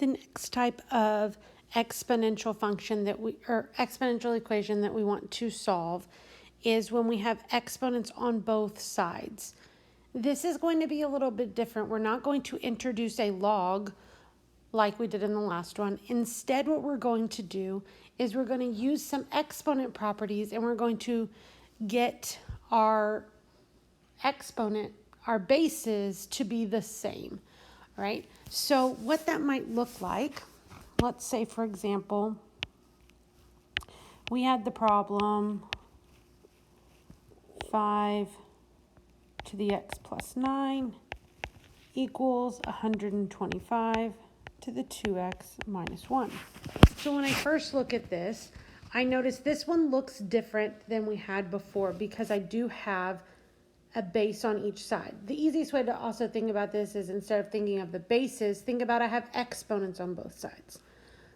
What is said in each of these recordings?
The next type of exponential function or exponential equation that we want to solve is when we have exponents on both sides. This is going to be a little bit different. We're not going to introduce a log like we did in the last one. Instead, what we're going to do is we're going to use some exponent properties, and we're going to get our exponent, our bases, to be the same. All right, so what that might look like, let's say, for example, we had the problem 5 to the x plus 9 equals 125 to the 2x minus 1. So when I first look at this, I notice this one looks different than we had before because I do have a base on each side. The easiest way to also think about this is, instead of thinking of the bases, think about I have exponents on both sides.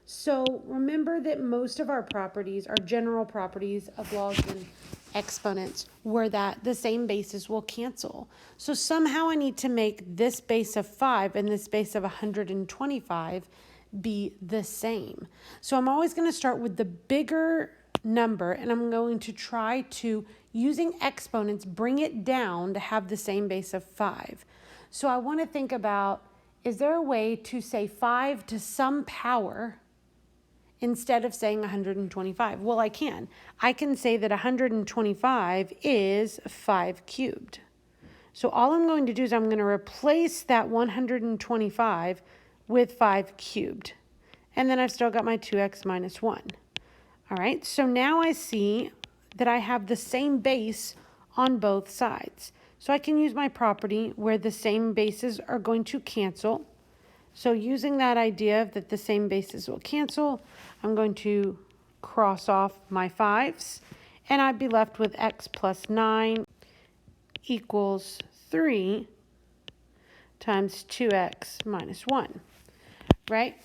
So remember that most of our properties are general properties of logs and exponents, where that the same bases will cancel. So somehow I need to make this base of 5 and this base of 125 be the same. So I'm always going to start with the bigger number, and I'm going to try to, using exponents, bring it down to have the same base of 5. So I want to think about, is there a way to say 5 to some power instead of saying 125? Well, I can. I can say that 125 is 5 cubed. So all I'm going to do is I'm going to replace that 125 with 5 cubed. And then I've still got my 2x minus 1. All right, so now I see that I have the same base on both sides. So I can use my property where the same bases are going to cancel. So using that idea that the same bases will cancel, I'm going to cross off my 5's, and I'd be left with x plus 9 equals 3 times 2x minus 1, right?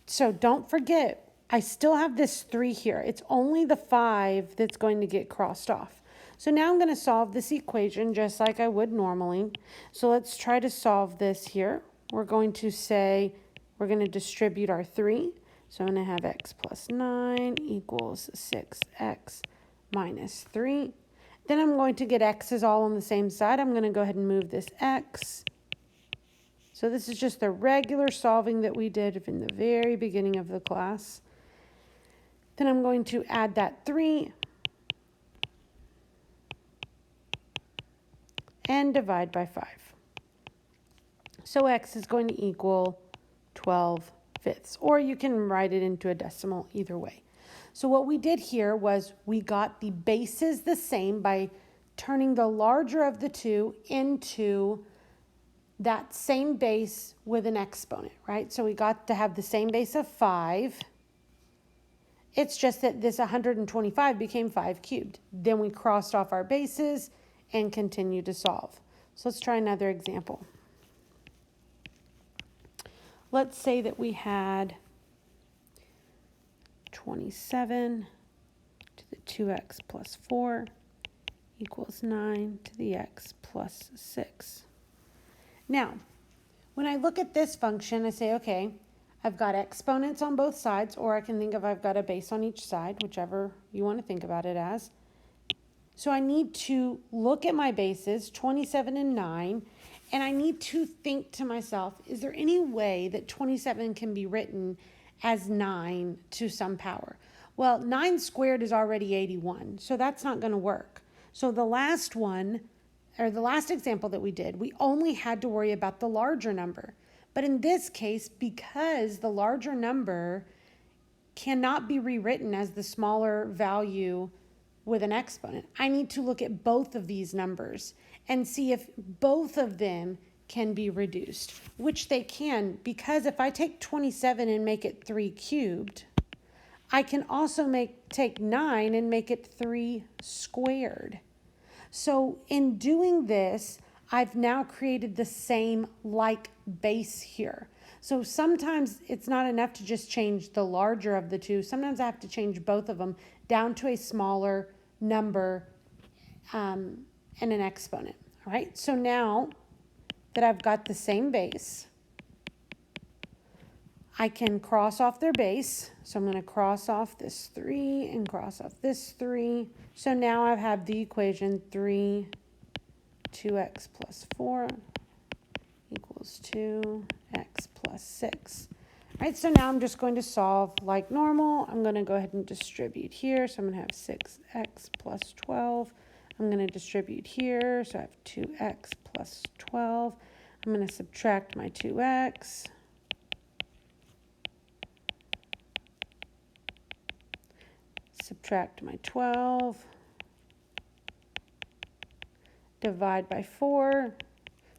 So don't forget, I still have this 3 here. It's only the 5 that's going to get crossed off. So now I'm going to solve this equation just like I would normally. So let's try to solve this here. We're going to say we're going to distribute our 3. So I'm going to have x plus 9 equals 6x minus 3. Then I'm going to get x's all on the same side. I'm going to go ahead and move this x. So this is just the regular solving that we did in the very beginning of the class. Then I'm going to add that 3 and divide by 5. So x is going to equal 12/5, or you can write it into a decimal, either way. So what we did here was we got the bases the same by turning the larger of the two into that same base with an exponent, right? So we got to have the same base of 5. It's just that this 125 became 5 cubed. Then we crossed off our bases and continued to solve. So let's try another example. Let's say that we had 27 to the 2x plus 4 equals 9 to the x plus 6. Now, when I look at this function, I say, okay, I've got exponents on both sides, or I can think of I've got a base on each side, whichever you want to think about it as. So I need to look at my bases, 27 and 9, and I need to think to myself, is there any way that 27 can be written as 9 to some power? Well, 9 squared is already 81, so that's not going to work. So the last one, or the last example that we did, we only had to worry about the larger number. But in this case, because the larger number cannot be rewritten as the smaller value with an exponent, I need to look at both of these numbers and see if both of them can be reduced, which they can, because if I take 27 and make it 3 cubed, I can also take 9 and make it 3 squared. So in doing this, I've now created the same like base here. So sometimes it's not enough to just change the larger of the two. Sometimes I have to change both of them down to a smaller number and an exponent. All right, so now that I've got the same base, I can cross off their base. So I'm going to cross off this 3 and cross off this 3. So now I have the equation 3, 2x plus 4 equals 2x plus 6. All right, so now I'm just going to solve like normal. I'm going to go ahead and distribute here. So I'm going to have 6x plus 12. I'm going to distribute here. So I have 2x plus 12. I'm going to subtract my 2x. Subtract my 12. Divide by 4.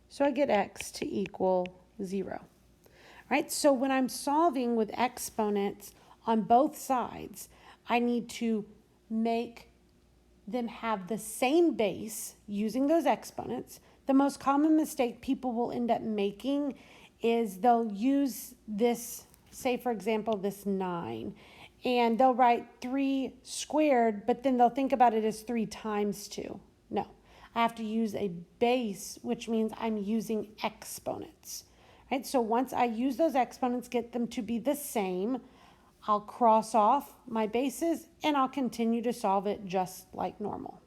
So I get x to equal 0. Right, so when I'm solving with exponents on both sides, I need to make them have the same base using those exponents. The most common mistake people will end up making is they'll use this, say for example, this 9, and they'll write 3 squared, but then they'll think about it as 3 times 2. No, I have to use a base, which means I'm using exponents. Right, so once I use those exponents, get them to be the same, I'll cross off my bases and I'll continue to solve it just like normal.